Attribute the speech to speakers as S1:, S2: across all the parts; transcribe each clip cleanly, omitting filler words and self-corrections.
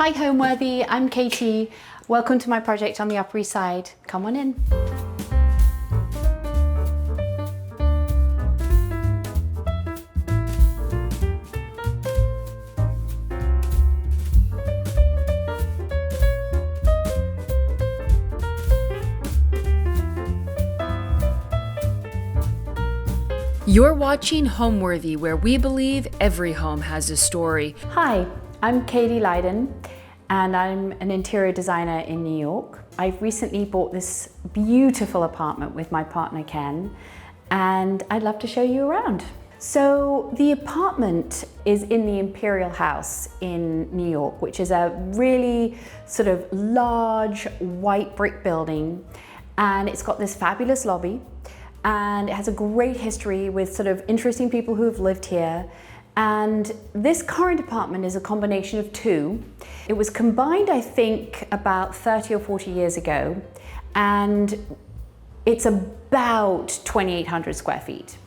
S1: Hi Homeworthy, I'm Katie. Welcome to my project on the Upper East Side. Come on in.
S2: You're watching Homeworthy, where we believe every home has a story.
S1: Hi, I'm Katie Lydon and I'm an interior designer in New York. I've recently bought this beautiful apartment with my partner Ken, and I'd love to show you around. So the apartment is in the Imperial House in New York, which is a really sort of large white brick building, and it's got this fabulous lobby. And it has a great history with sort of interesting people who have lived here. And this current apartment is a combination of two. It was combined, I think, about 30 or 40 years ago. And it's about 2,800 square feet.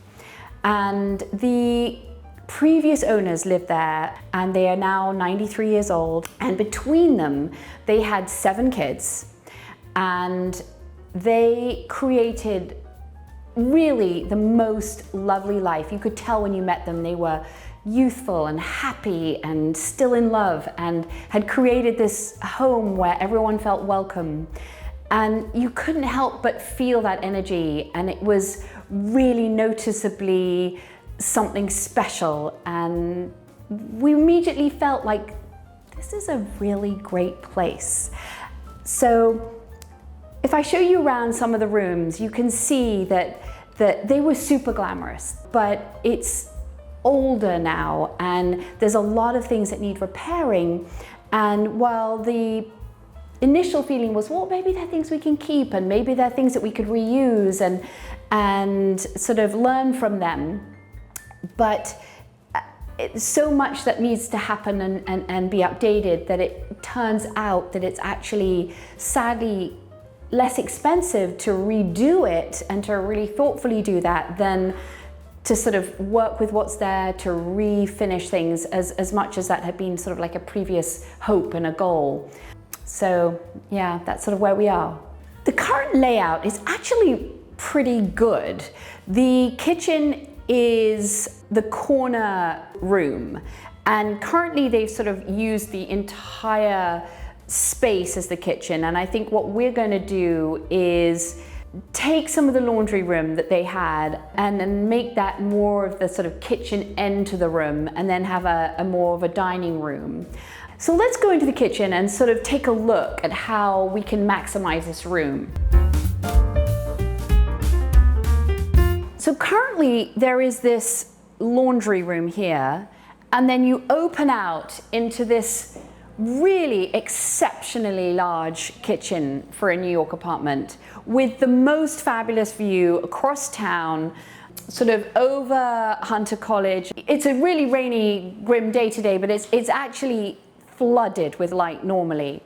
S1: And the previous owners lived there, and they are now 93 years old. And between them, they had 7 kids. And they created really the most lovely life. You could tell when you met them they were youthful and happy and still in love, and had created this home where everyone felt welcome. And you couldn't help but feel that energy, and it was really noticeably something special. And we immediately felt like this is a really great place. So if I show you around some of the rooms, you can see that they were super glamorous, but it's older now and there's a lot of things that need repairing. And while the initial feeling was, well, maybe they're things we can keep, and maybe they're things that we could reuse and sort of learn from them. But it's so much that needs to happen and be updated that it turns out that it's actually sadly less expensive to redo it and to really thoughtfully do that than to sort of work with what's there to refinish things as much as that had been sort of like a previous hope and a goal. So yeah, that's sort of where we are. The current layout is actually pretty good. The kitchen is the corner room, and currently they've sort of used the entire space as the kitchen. And I think what we're going to do is take some of the laundry room that they had and then make that more of the sort of kitchen end to the room, and then have a more of a dining room. So let's go into the kitchen and sort of take a look at how we can maximize this room. So currently there is this laundry room here, and then you open out into this really exceptionally large kitchen for a New York apartment with the most fabulous view across town, sort of over Hunter College. It's a really rainy, grim day today, but it's actually flooded with light normally.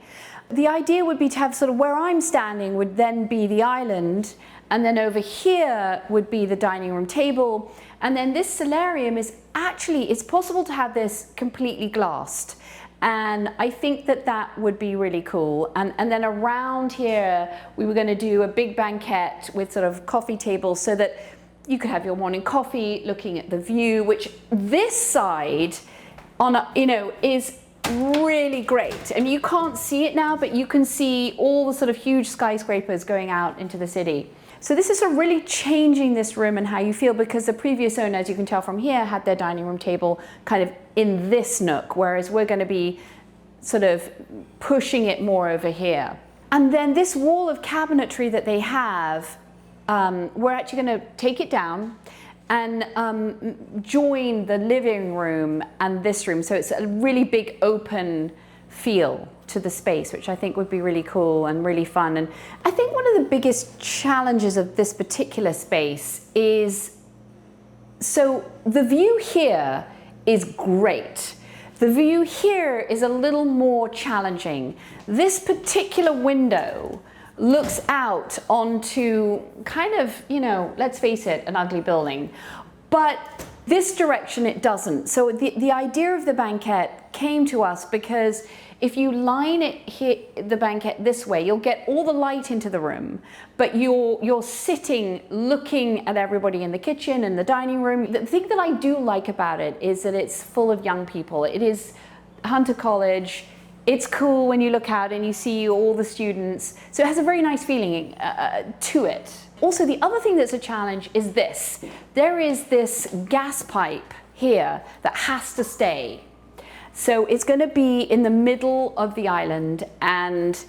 S1: The idea would be to have sort of where I'm standing would then be the island, and then over here would be the dining room table. And then this solarium is actually, it's possible to have this completely glassed. And I think that would be really cool. And then around here, we were going to do a big banquette with sort of coffee tables so that you could have your morning coffee looking at the view, which this side is really great. I mean, you can't see it now, but you can see all the sort of huge skyscrapers going out into the city. So this is sort of really changing this room and how you feel, because the previous owner, as you can tell from here, had their dining room table kind of in this nook, whereas we're going to be sort of pushing it more over here. And then this wall of cabinetry that they have, we're actually going to take it down and join the living room and this room. So it's a really big open feel to the space, which I think would be really cool and really fun. And I think one of the biggest challenges of this particular space is, so the view here is great. The view here is a little more challenging. This particular window looks out onto kind of, let's face it, an ugly building. But This direction it doesn't. So the idea of the banquette came to us because if you line it here, the banquette this way, you'll get all the light into the room, but you're sitting looking at everybody in the kitchen and the dining room. The thing that I do like about it is that it's full of young people. It is Hunter College. It's cool when you look out and you see all the students. So it has a very nice feeling to it. Also, the other thing that's a challenge is this. There is this gas pipe here that has to stay. So it's going to be in the middle of the island, and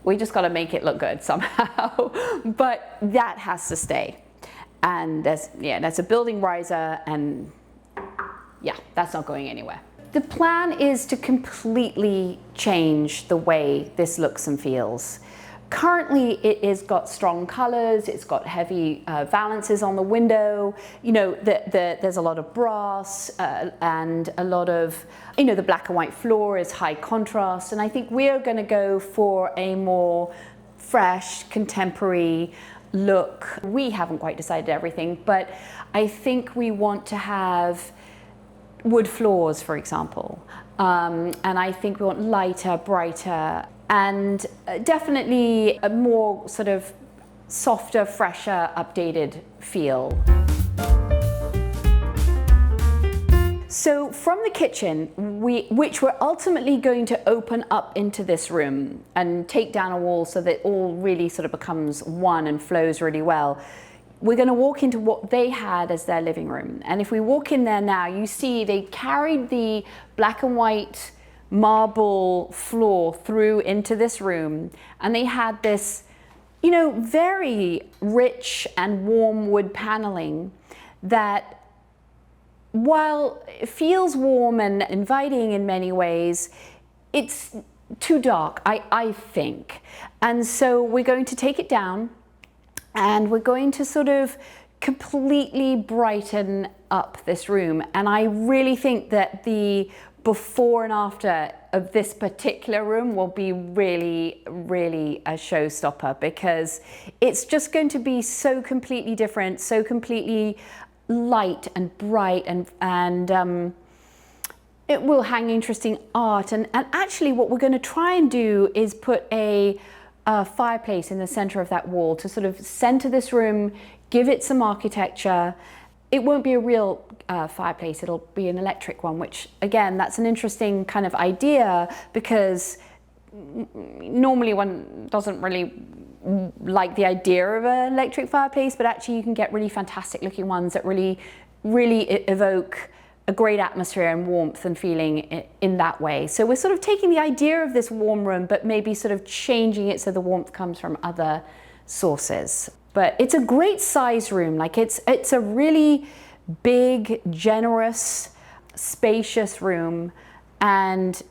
S1: we just got to make it look good somehow. But that has to stay. And that's a building riser, and yeah, that's not going anywhere. The plan is to completely change the way this looks and feels. Currently, it has got strong colors, it's got heavy valances on the window, you know, there's a lot of brass and a lot of, you know, the black and white floor is high contrast, and I think we're going to go for a more fresh, contemporary look. We haven't quite decided everything, but I think we want to have wood floors, for example, and I think we want lighter, brighter, and definitely a more sort of softer, fresher, updated feel. So from the kitchen, which we're ultimately going to open up into this room and take down a wall so that it all really sort of becomes one and flows really well, we're going to walk into what they had as their living room. And if we walk in there now, you see they carried the black and white marble floor through into this room, and they had this, you know, very rich and warm wood paneling that, while it feels warm and inviting in many ways, it's too dark, I think. And so we're going to take it down, and we're going to sort of completely brighten up this room. And I really think that the before and after of this particular room will be really, really a showstopper, because it's just going to be so completely different, so completely light and bright, and it will hang interesting art. And actually what we're going to try and do is put a fireplace in the center of that wall to sort of center this room, give it some architecture. It won't be a real fireplace, it'll be an electric one, which again, that's an interesting kind of idea, because normally one doesn't really like the idea of an electric fireplace, but actually you can get really fantastic looking ones that really evoke a great atmosphere and warmth and feeling in that way. So we're sort of taking the idea of this warm room, but maybe sort of changing it so the warmth comes from other sources. But it's a great size room. Like it's a really big, generous, spacious room, and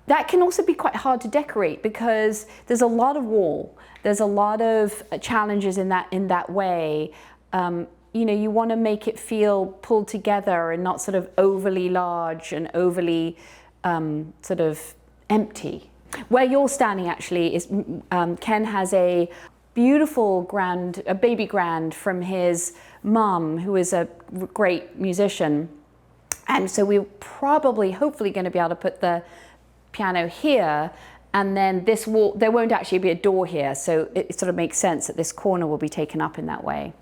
S1: that can also be quite hard to decorate because there's a lot of wall. There's a lot of challenges in that way. You know, you want to make it feel pulled together and not sort of overly large and overly sort of empty. Where you're standing actually is Ken has a beautiful baby grand from his mum, who is a great musician. And so we're probably, hopefully going to be able to put the piano here, and then this wall, there won't actually be a door here, so it sort of makes sense that this corner will be taken up in that way.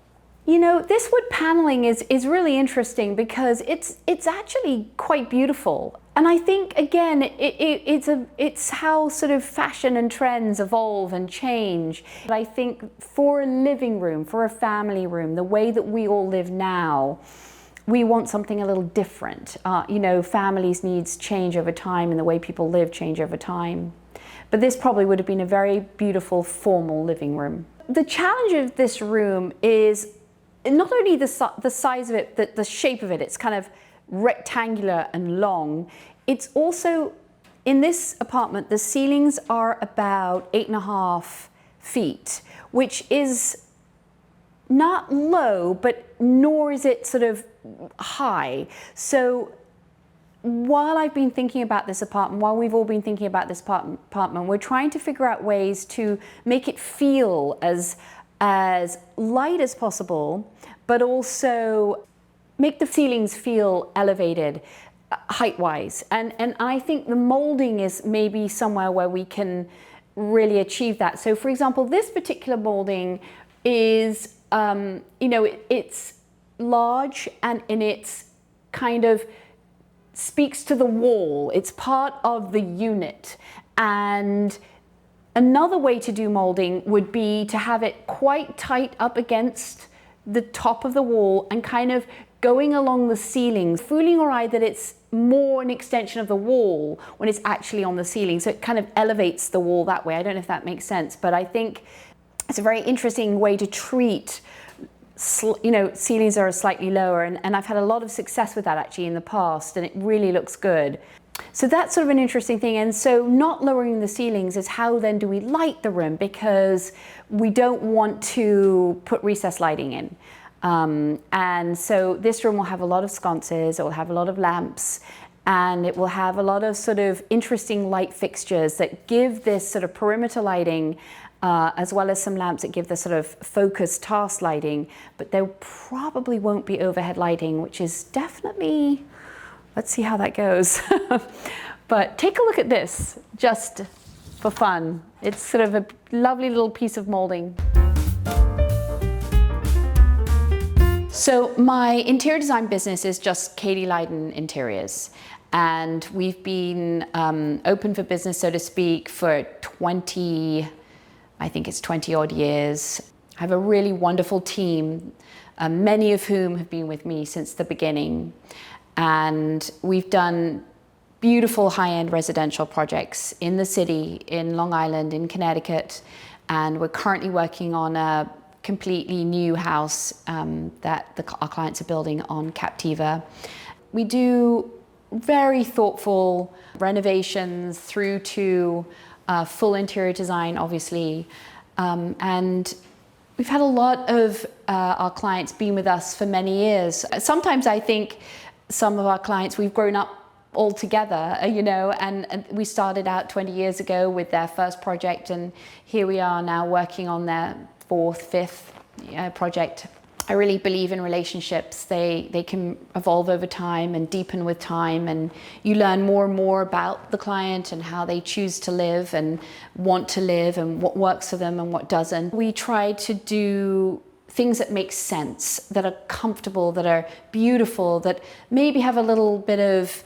S1: You know, this wood paneling is really interesting because it's actually quite beautiful. And I think, again, it's how sort of fashion and trends evolve and change. But I think for a living room, for a family room, the way that we all live now, we want something a little different. You know, families' needs change over time, and the way people live change over time. But this probably would have been a very beautiful, formal living room. The challenge of this room is not only the size of it, the shape of it, it's kind of rectangular and long. It's also, in this apartment, the ceilings are about 8.5 feet, which is not low, but nor is it sort of high. So while I've been thinking about this apartment, while we've all been thinking about this apartment, we're trying to figure out ways to make it feel as light as possible, but also make the ceilings feel elevated height-wise. And I think the molding is maybe somewhere where we can really achieve that. So for example, this particular molding is, it's large and it's kind of speaks to the wall. It's part of the unit. And another way to do molding would be to have it quite tight up against the top of the wall and kind of going along the ceiling, fooling your eye that it's more an extension of the wall when it's actually on the ceiling. So it kind of elevates the wall that way. I don't know if that makes sense, but I think it's a very interesting way to treat, ceilings are slightly lower, and I've had a lot of success with that actually in the past, and it really looks good. So that's sort of an interesting thing. And so not lowering the ceilings is how then do we light the room, because we don't want to put recessed lighting in. And so this room will have a lot of sconces, it will have a lot of lamps, and it will have a lot of sort of interesting light fixtures that give this sort of perimeter lighting, as well as some lamps that give the sort of focused task lighting, but there probably won't be overhead lighting, which is definitely, let's see how that goes. But take a look at this, just for fun. It's sort of a lovely little piece of molding. So my interior design business is just Katie Lydon Interiors. And we've been open for business, so to speak, for 20 odd years. I have a really wonderful team, many of whom have been with me since the beginning. And we've done beautiful high-end residential projects in the city, in Long Island, in Connecticut. And we're currently working on a completely new house that our clients are building on Captiva. We do very thoughtful renovations through to full interior design, obviously. And we've had a lot of our clients being with us for many years. Sometimes I think some of our clients, we've grown up all together, and we started out 20 years ago with their first project, and here we are now working on their fourth, fifth project. I really believe in relationships. They can evolve over time and deepen with time, and you learn more and more about the client and how they choose to live and want to live and what works for them and what doesn't. We try to do things that make sense, that are comfortable, that are beautiful, that maybe have a little bit of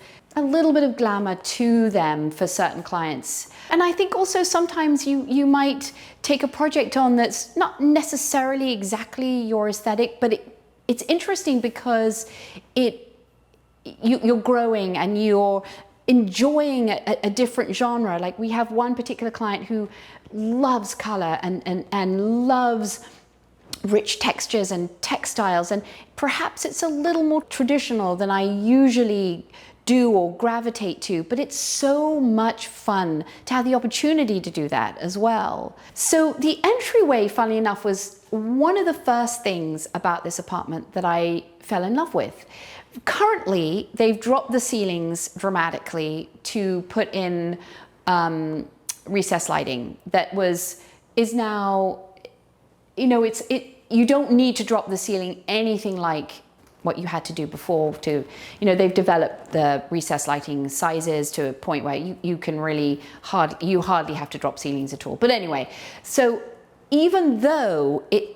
S1: glamour to them for certain clients. And I think also sometimes you might take a project on that's not necessarily exactly your aesthetic, but it's interesting because you're growing and you're enjoying a different genre. Like we have one particular client who loves color and loves rich textures and textiles, and perhaps it's a little more traditional than I usually do or gravitate to, but it's so much fun to have the opportunity to do that as well. So the entryway, funnily enough, was one of the first things about this apartment that I fell in love with. Currently, they've dropped the ceilings dramatically to put in recessed lighting that is now, you don't need to drop the ceiling anything like what you had to do before they've developed the recessed lighting sizes to a point where you can really hardly have to drop ceilings at all. But anyway, so even though it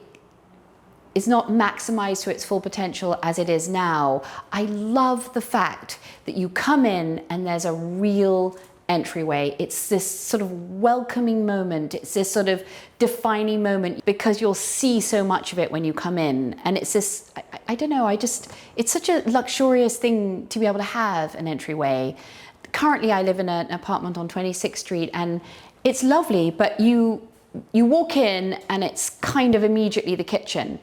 S1: is not maximized to its full potential as it is now, I love the fact that you come in and there's a real entryway. It's this sort of welcoming moment. It's this sort of defining moment because you'll see so much of it when you come in. And it's this, I don't know, it's such a luxurious thing to be able to have an entryway. Currently, I live in an apartment on 26th Street and it's lovely, but you walk in and it's kind of immediately the kitchen.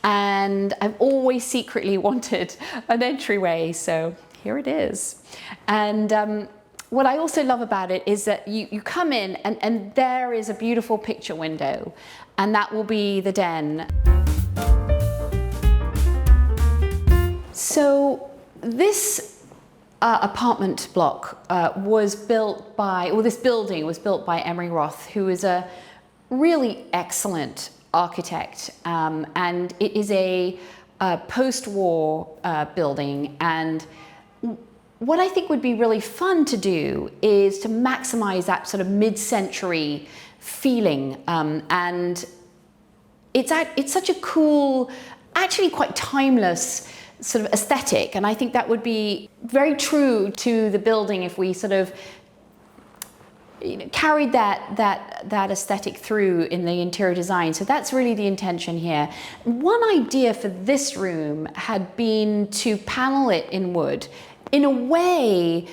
S1: And I've always secretly wanted an entryway, so here it is. And what I also love about it is that you come in and there is a beautiful picture window, and that will be the den. So this apartment block was built by, or this building was built by Emery Roth, who is a really excellent architect, and it is a post-war building, and what I think would be really fun to do is to maximize that sort of mid-century feeling, and it's such a cool, actually quite timeless sort of aesthetic, and I think that would be very true to the building if we sort of carried that aesthetic through in the interior design. So that's really the intention here. One idea for this room had been to panel it in wood, in a way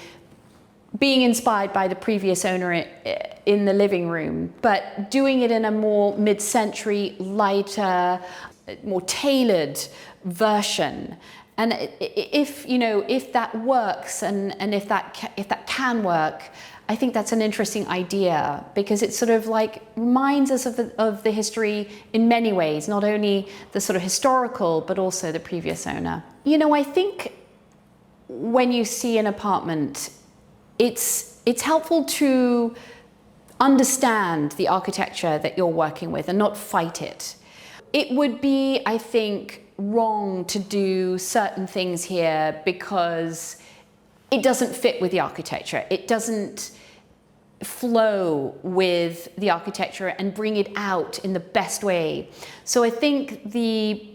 S1: being inspired by the previous owner in the living room, but doing it in a more mid-century, lighter, more tailored version. And if that works, and if that can work, I think that's an interesting idea, because it sort of like reminds us of the history in many ways, not only the sort of historical, but also the previous owner. I think when you see an apartment, it's helpful to understand the architecture that you're working with and not fight it. It would be, I think, wrong to do certain things here because it doesn't fit with the architecture. It doesn't flow with the architecture and bring it out in the best way. So I think the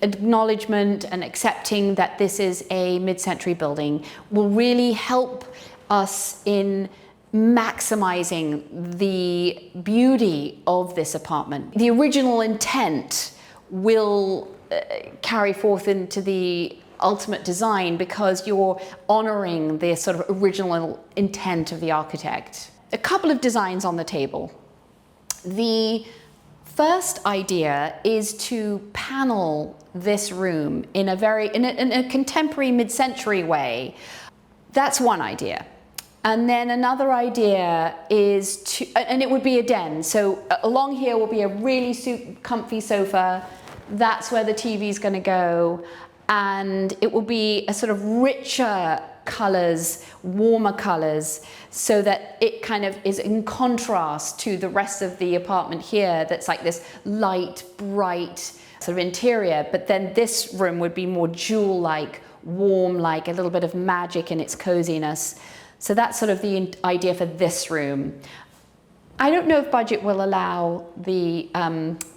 S1: acknowledgement and accepting that this is a mid-century building will really help us in maximizing the beauty of this apartment. The original intent will carry forth into the ultimate design because you're honoring the sort of original intent of the architect. A couple of designs on the table. The first idea is to panel this room in a contemporary mid-century way. That's one idea. And then another idea is and it would be a den. So along here will be a really comfy sofa. That's where the TV is going to go. And it will be a sort of richer colors, warmer colors, so that it kind of is in contrast to the rest of the apartment here that's like this light, bright sort of interior. But then this room would be more jewel-like, warm-like, a little bit of magic in its coziness. So that's sort of the idea for this room. I don't know if budget will allow the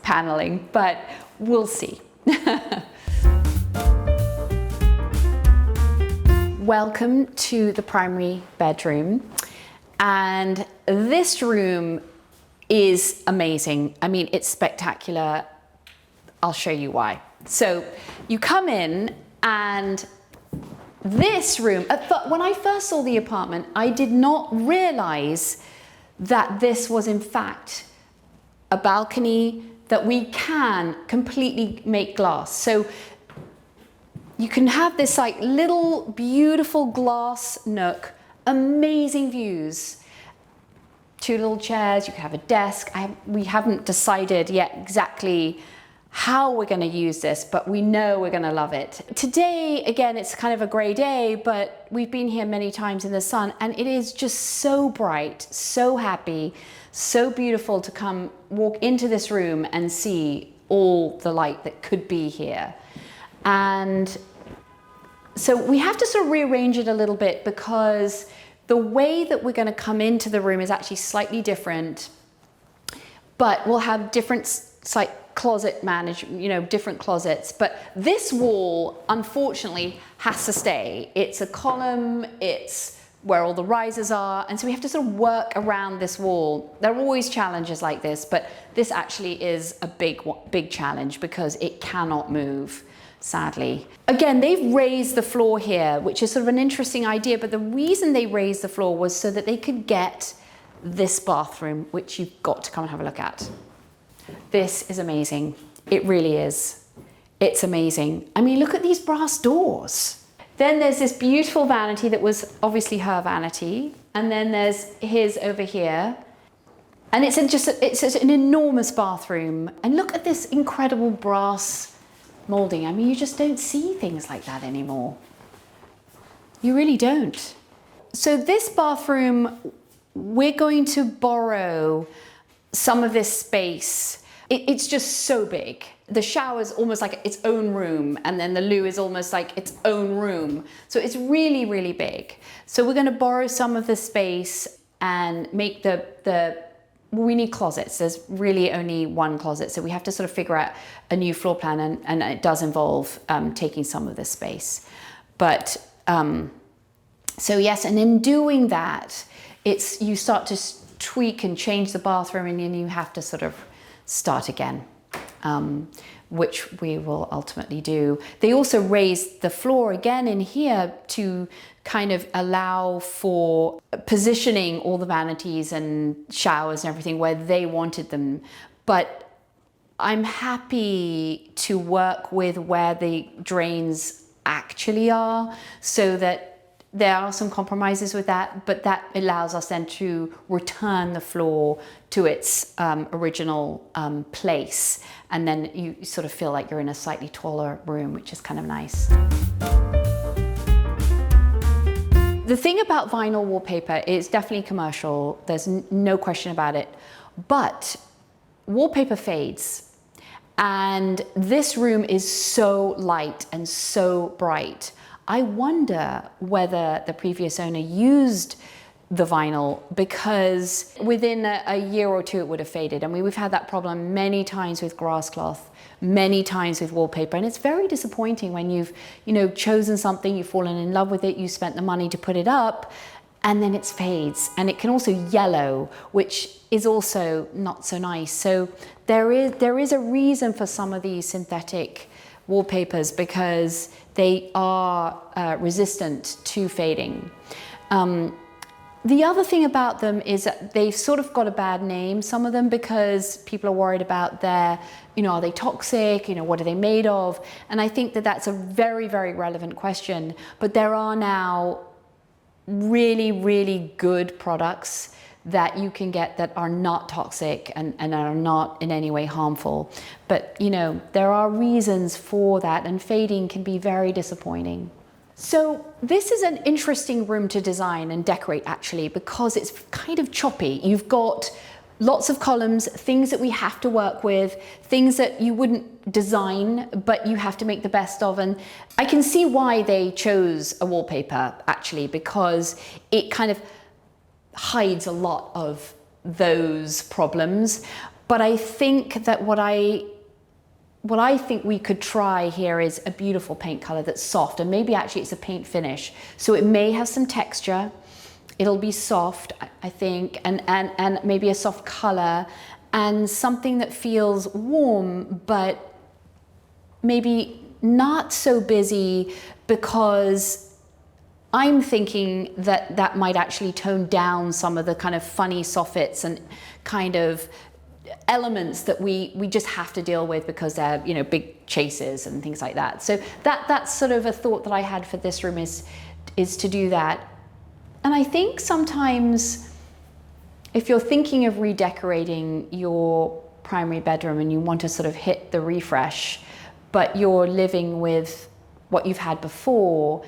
S1: paneling, but we'll see. Welcome to the primary bedroom. And this room is amazing. I mean, it's spectacular. I'll show you why. So you come in, and this room, when I first saw the apartment, I did not realize that this was in fact a balcony that we can completely make glass. So you can have this like little beautiful glass nook, amazing views, 2 little chairs, you can have a desk. We haven't decided yet exactly how we're going to use this, but we know we're going to love it. Today, again, it's kind of a grey day, but we've been here many times in the sun, and it is just so bright, so happy, so beautiful to come walk into this room and see all the light that could be here. And so we have to sort of rearrange it a little bit, because the way that we're going to come into the room is actually slightly different, but we'll have different like closet different closets. But this wall, unfortunately, has to stay. It's a column, it's where all the risers are, and so we have to sort of work around this wall. There are always challenges like this, but this actually is a big challenge because it cannot move, sadly. Again, they've raised the floor here, which is sort of an interesting idea, but the reason they raised the floor was so that they could get this bathroom, which you've got to come and have a look at. This is amazing. It really is. It's amazing. I mean, look at these brass doors. Then there's this beautiful vanity that was obviously her vanity. And then there's his over here. And it's an enormous bathroom. And look at this incredible brass molding. I mean, you just don't see things like that anymore. You really don't. So this bathroom, we're going to borrow some of this space it's just so big. The shower is almost like its own room, and then the loo is almost like its own room. So it's really, really big. So we're going to borrow some of the space and make we need closets. There's really only one closet, so we have to sort of figure out a new floor plan, and it does involve taking some of this space. But so yes, and in doing that, you start to tweak and change the bathroom, and then you have to sort of start again, which we will ultimately do. They also raised the floor again in here to kind of allow for positioning all the vanities and showers and everything where they wanted them. But I'm happy to work with where the drains actually are, so that there are some compromises with that, but that allows us then to return the floor to its original place. And then you sort of feel like you're in a slightly taller room, which is kind of nice. The thing about vinyl wallpaper is definitely commercial. There's no question about it. But wallpaper fades. And this room is so light and so bright. I wonder whether the previous owner used the vinyl, because within a year or two it would have faded. I mean, we've had that problem many times with grass cloth, many times with wallpaper, and it's very disappointing when you've, chosen something, you've fallen in love with it, you spent the money to put it up, and then it fades. And it can also yellow, which is also not so nice. So there is a reason for some of these synthetic wallpapers, because they are resistant to fading. The other thing about them is that they've sort of got a bad name, some of them, because people are worried about are they toxic? What are they made of? And I think that that's a very, very relevant question. But there are now really, really good products that you can get that are not toxic and are not in any way harmful. But, there are reasons for that, and fading can be very disappointing. So this is an interesting room to design and decorate, actually, because it's kind of choppy. You've got lots of columns, things that we have to work with, things that you wouldn't design, but you have to make the best of. And I can see why they chose a wallpaper, actually, because it kind of hides a lot of those problems. But I think that what I think we could try here is a beautiful paint color that's soft, and maybe actually it's a paint finish. So it may have some texture, it'll be soft, I think, and maybe a soft color, and something that feels warm, but maybe not so busy, because I'm thinking that that might actually tone down some of the kind of funny soffits and kind of elements that we just have to deal with, because they're big chases and things like that. So that's sort of a thought that I had for this room, is to do that. And I think sometimes if you're thinking of redecorating your primary bedroom and you want to sort of hit the refresh, but you're living with what you've had before,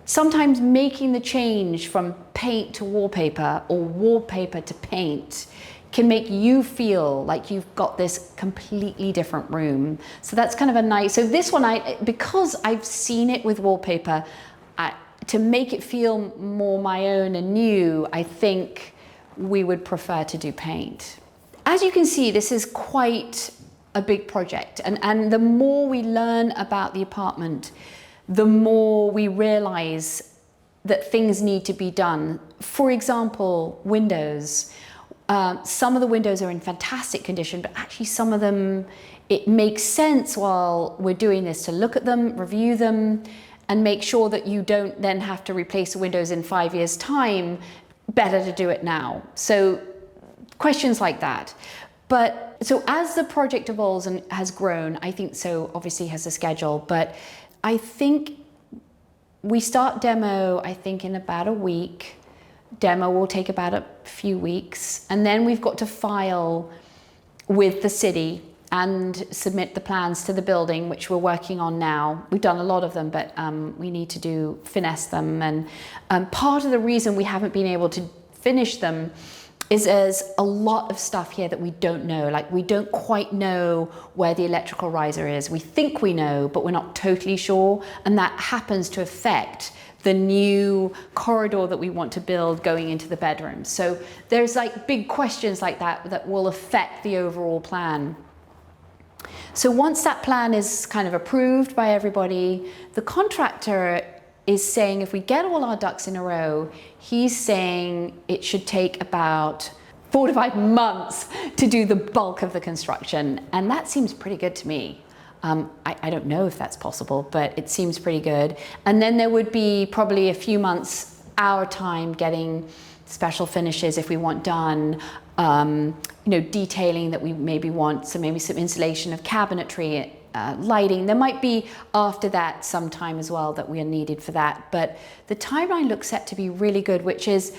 S1: sometimes making the change from paint to wallpaper or wallpaper to paint can make you feel like you've got this completely different room. So that's kind of a nice, so this one, because I've seen it with wallpaper, to make it feel more my own and new, I think we would prefer to do paint. As you can see, this is quite a big project. And the more we learn about the apartment, the more we realize that things need to be done. For example, windows. Some of the windows are in fantastic condition, but actually some of them, it makes sense while we're doing this to look at them, review them, and make sure that you don't then have to replace the windows in 5 years' time. Better to do it now. So questions like that. But so as the project evolves and has grown, I think so obviously has a schedule, but I think we start demo, I think, in about a week. Demo will take about a few weeks, and then we've got to file with the city and submit the plans to the building, which we're working on now. We've done a lot of them, but we need to finesse them. And part of the reason we haven't been able to finish them is there's a lot of stuff here that we don't know. Like, we don't quite know where the electrical riser is. We think we know, but we're not totally sure. And that happens to affect the new corridor that we want to build going into the bedrooms. So there's like big questions like that that will affect the overall plan. So once that plan is kind of approved by everybody, the contractor is saying if we get all our ducks in a row, he's saying it should take about 4 to 5 months to do the bulk of the construction. And that seems pretty good to me. I don't know if that's possible, but it seems pretty good. And then there would be probably a few months, our time, getting special finishes if we want done, detailing that we maybe want, so maybe some installation of cabinetry, lighting. There might be after that some time as well that we are needed for that. But the timeline looks set to be really good, which is,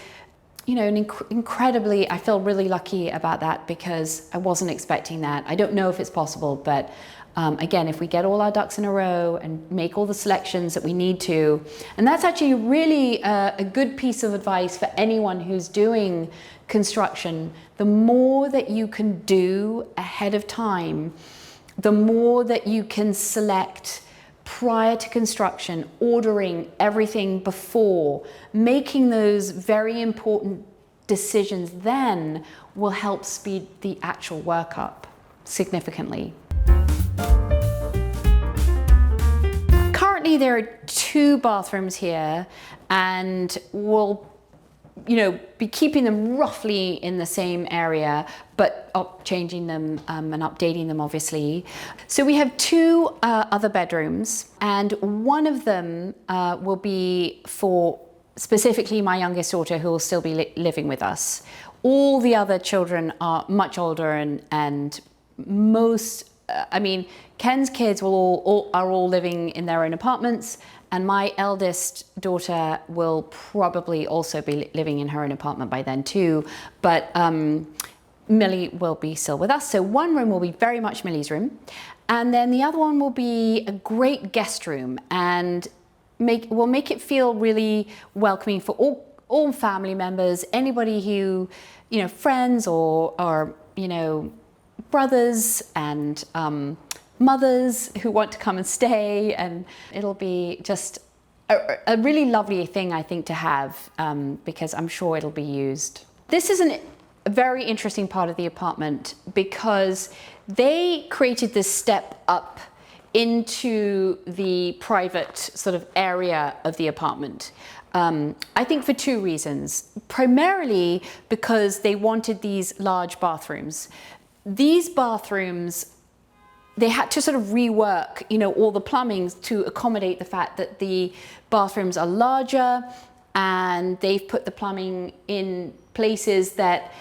S1: incredibly, I feel really lucky about that because I wasn't expecting that. I don't know if it's possible, but again, if we get all our ducks in a row and make all the selections that we need to, and that's actually really a good piece of advice for anyone who's doing construction. The more that you can do ahead of time, the more that you can select prior to construction, ordering everything before, making those very important decisions then will help speed the actual work up significantly. Currently there are 2 bathrooms here, and we'll be keeping them roughly in the same area, but changing them and updating them obviously. So we have 2 other bedrooms, and one of them will be for specifically my youngest daughter, who will still be living with us. All the other children are much older, and most, Ken's kids are all living in their own apartments, and my eldest daughter will probably also be living in her own apartment by then too. But Millie will be still with us. So one room will be very much Millie's room, and then the other one will be a great guest room, and we'll make it feel really welcoming for all family members, anybody who, friends or brothers and mothers who want to come and stay, and it'll be just a really lovely thing, I think, to have, because I'm sure it'll be used. This is a very interesting part of the apartment because they created this step up into the private sort of area of the apartment. I think for 2 reasons. Primarily because they wanted these large bathrooms. These bathrooms, they had to sort of rework, all the plumbing to accommodate the fact that the bathrooms are larger, and they've put the plumbing in places that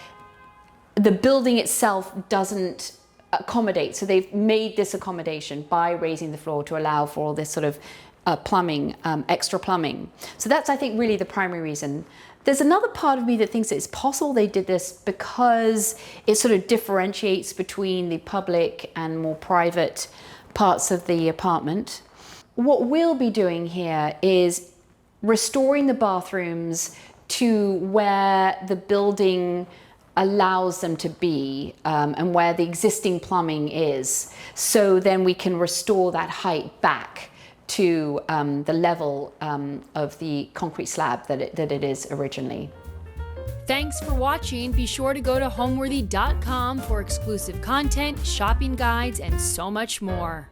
S1: the building itself doesn't accommodate. So they've made this accommodation by raising the floor to allow for all this sort of plumbing, extra plumbing. So that's, I think, really the primary reason. There's another part of me that thinks it's possible they did this because it sort of differentiates between the public and more private parts of the apartment. What we'll be doing here is restoring the bathrooms to where the building allows them to be, and where the existing plumbing is. So then we can restore that height back to the level of the concrete slab that it is originally.
S2: Thanks for watching. Be sure to go to homeworthy.com for exclusive content, shopping guides, and so much more.